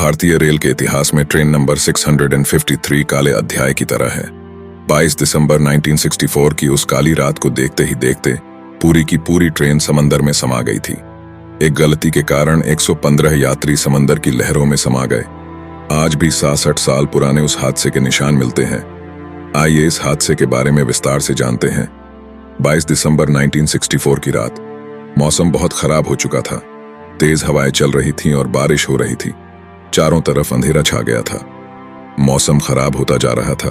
भारतीय रेल के इतिहास में ट्रेन नंबर 653 काले अध्याय की तरह है। 22 दिसंबर 1964 की उस काली रात को देखते ही देखते पूरी की पूरी ट्रेन समंदर में समा गई थी। एक गलती के कारण 115 यात्री समंदर की लहरों में समा गए। आज भी 66 साल पुराने उस हादसे के निशान मिलते हैं। आइए इस हादसे के बारे में विस्तार से जानते हैं। 22 दिसंबर 1964 की रात। मौसम बहुत खराब हो चुका था। तेज हवाएं चल रही थीं और बारिश हो रही थी। चारों तरफ अंधेरा छा गया था। मौसम खराब होता जा रहा था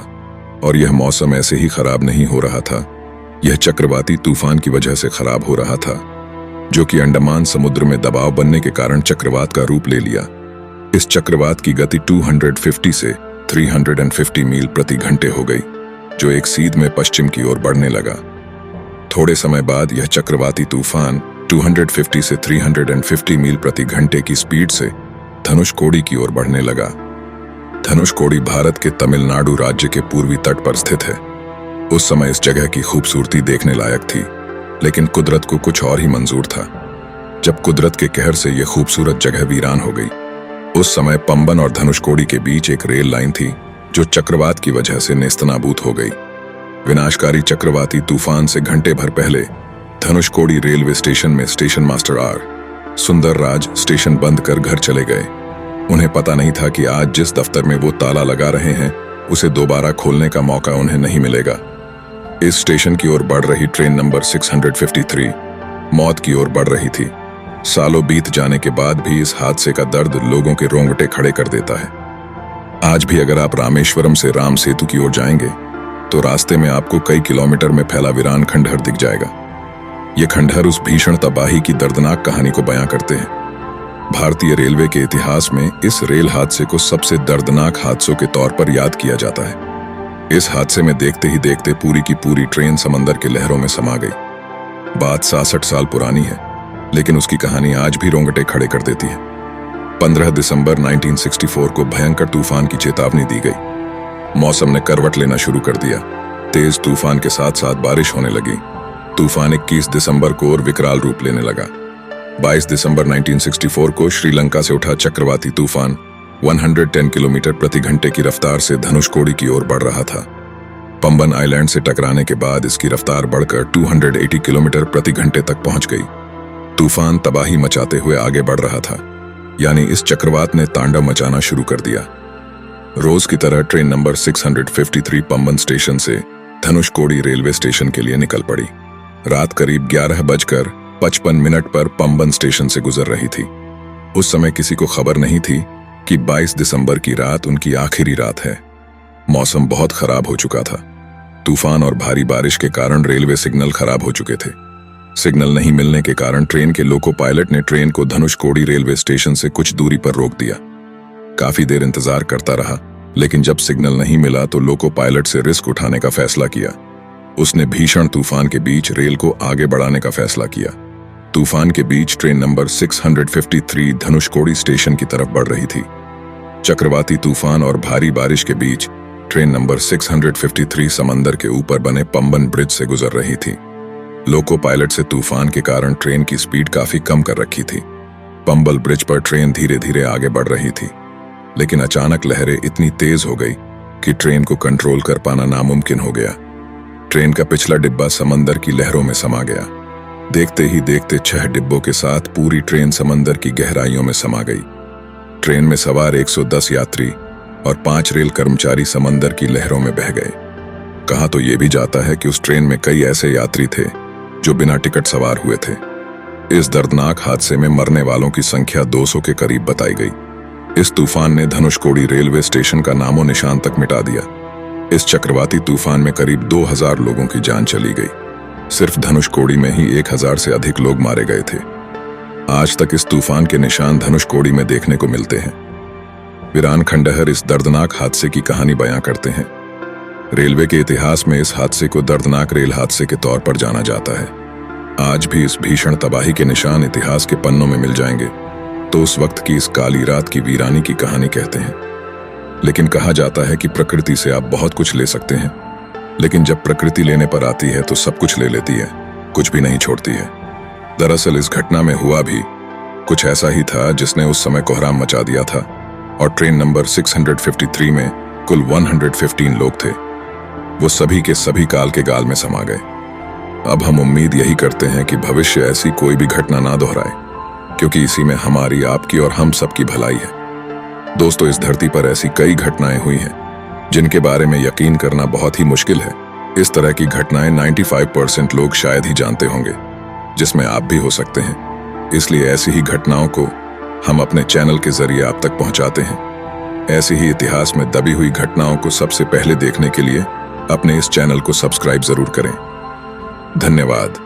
और यह मौसम ऐसे ही खराब नहीं हो रहा था। यह चक्रवाती तूफान की वजह से खराब हो रहा था, जो कि अंडमान समुद्र में दबाव बनने के कारण चक्रवात का रूप ले लिया। इस चक्रवात की गति 250 से 350 मील प्रति घंटे हो गई, जो एक सीध में पश्चिम की ओर बढ़ने लगा। थोड़े समय बाद यह चक्रवाती तूफान 250 से 350 मील प्रति घंटे की स्पीड से धनुषकोडी की ओर बढ़ने लगा। धनुषकोडी भारत के तमिलनाडु राज्य के पूर्वी तट पर स्थित है। उस समय इस जगह की खूबसूरती देखने लायक थी, लेकिन कुदरत को कुछ और ही मंजूर था। जब कुदरत के कहर से यह खूबसूरत जगह वीरान हो गई। उस समय पंबन और धनुषकोडी के बीच एक रेल लाइन थी, जो चक्रवात की वजह से नेस्तनाबूद हो गई। विनाशकारी चक्रवाती तूफान से घंटे भर पहले धनुषकोडी रेलवे स्टेशन में स्टेशन मास्टर आर सुंदर राज स्टेशन बंद कर घर चले गए। उन्हें पता नहीं था कि आज जिस दफ्तर में वो ताला लगा रहे हैं, उसे दोबारा खोलने का मौका उन्हें नहीं मिलेगा। इस स्टेशन की ओर बढ़ रही ट्रेन नंबर 653 मौत की ओर बढ़ रही थी। सालों बीत जाने के बाद भी इस हादसे का दर्द लोगों के रोंगटे खड़े कर देता है। आज भी अगर आप रामेश्वरम से राम सेतु की ओर जाएंगे, तो रास्ते में आपको कई किलोमीटर में फैला वीरान खंडहर दिख जाएगा। ये खंडहर उस भीषण तबाही की दर्दनाक कहानी को बयां करते हैं। भारतीय रेलवे के इतिहास में इस रेल हादसे को सबसे दर्दनाक हादसों के तौर पर याद किया जाता है। इस हादसे में देखते ही देखते पूरी की पूरी ट्रेन समंदर के लहरों में समा गई। बात 66 साल पुरानी है, लेकिन उसकी कहानी आज भी रोंगटे खड़े कर देती है। 15 दिसंबर 1964 को भयंकर तूफान की चेतावनी दी गई। मौसम ने करवट लेना शुरू कर दिया। तेज तूफान के साथ साथ बारिश होने लगी। तूफान 21 दिसंबर को और विकराल रूप लेने लगा। 22 दिसंबर 1964 को श्रीलंका से उठा चक्रवाती तूफान 110 किलोमीटर प्रति घंटे की रफ्तार से धनुषकोडी की ओर बढ़ रहा था। पंबन आइलैंड से टकराने के बाद इसकी रफ्तार बढ़कर 280 किलोमीटर प्रति घंटे तक पहुंच गई। तूफान तबाही मचाते हुए आगे बढ़ रहा था, यानी इस चक्रवात ने तांडव मचाना शुरू कर दिया। रोज की तरह ट्रेन नंबर 653 पंबन स्टेशन से धनुषकोडी रेलवे स्टेशन के लिए निकल पड़ी। रात करीब 11:55 पर पंबन स्टेशन से गुजर रही थी। उस समय किसी को खबर नहीं थी कि 22 दिसंबर की रात उनकी आखिरी रात है। मौसम बहुत खराब हो चुका था। तूफान और भारी बारिश के कारण रेलवे सिग्नल खराब हो चुके थे। सिग्नल नहीं मिलने के कारण ट्रेन के लोको पायलट ने ट्रेन को धनुषकोडी रेलवे स्टेशन से कुछ दूरी पर रोक दिया। काफी देर इंतजार करता रहा, लेकिन जब सिग्नल नहीं मिला तो लोको पायलट से रिस्क उठाने का फैसला किया। उसने भीषण तूफान के बीच रेल को आगे बढ़ाने का फैसला किया। तूफान के बीच ट्रेन नंबर 653 धनुषकोडी स्टेशन की तरफ बढ़ रही थी। चक्रवाती तूफान और भारी बारिश के बीच ट्रेन नंबर 653 समंदर के ऊपर बने पंबन ब्रिज से गुजर रही थी। लोको पायलट से तूफान के कारण ट्रेन की स्पीड काफी कम कर रखी थी। पंबल ब्रिज पर ट्रेन धीरे धीरे आगे बढ़ रही थी, लेकिन अचानक लहरें इतनी तेज हो गई कि ट्रेन को कंट्रोल कर पाना नामुमकिन हो गया। ट्रेन का पिछला डिब्बा समंदर की लहरों में समा गया। देखते ही देखते 6 डिब्बों के साथ पूरी ट्रेन समंदर की गहराइयों में समा गई। ट्रेन में सवार 110 यात्री और 5 रेल कर्मचारी समंदर की लहरों में बह गए। कहा तो यह भी जाता है कि उस ट्रेन में कई ऐसे यात्री थे जो बिना टिकट सवार हुए थे। इस दर्दनाक हादसे में मरने वालों की संख्या 200 के करीब बताई गई। इस तूफान ने धनुषकोडी रेलवे स्टेशन का नामो निशान तक मिटा दिया। इस चक्रवाती तूफान में करीब 2000 लोगों की जान चली गई। सिर्फ धनुषकोडी में ही 1000 से अधिक लोग मारे गए थे। आज तक इस तूफान के निशान धनुषकोडी में देखने को मिलते हैं। वीरान खंडहर इस दर्दनाक हादसे की कहानी बयां करते हैं। रेलवे के इतिहास में इस हादसे को दर्दनाक रेल हादसे के तौर पर जाना जाता है। आज भी इस भीषण तबाही के निशान इतिहास के पन्नों में मिल जाएंगे, तो उस वक्त की इस काली रात की वीरानी की कहानी कहते हैं। लेकिन कहा जाता है कि प्रकृति से आप बहुत कुछ ले सकते हैं, लेकिन जब प्रकृति लेने पर आती है तो सब कुछ ले लेती है, कुछ भी नहीं छोड़ती है। दरअसल इस घटना में हुआ भी कुछ ऐसा ही था जिसने उस समय कोहराम मचा दिया था। और ट्रेन नंबर 653 में कुल 115 लोग थे। वो सभी के सभी काल के गाल में समा गए। अब हम उम्मीद यही करते हैं कि भविष्य ऐसी कोई भी घटना ना दोहराए, क्योंकि इसी में हमारी, आपकी और हम सबकी भलाई है। दोस्तों, इस धरती पर ऐसी कई घटनाएं हुई हैं जिनके बारे में यकीन करना बहुत ही मुश्किल है। इस तरह की घटनाएं 95% लोग शायद ही जानते होंगे, जिसमें आप भी हो सकते हैं। इसलिए ऐसी ही घटनाओं को हम अपने चैनल के जरिए आप तक पहुंचाते हैं। ऐसी ही इतिहास में दबी हुई घटनाओं को सबसे पहले देखने के लिए अपने इस चैनल को सब्सक्राइब जरूर करें। धन्यवाद।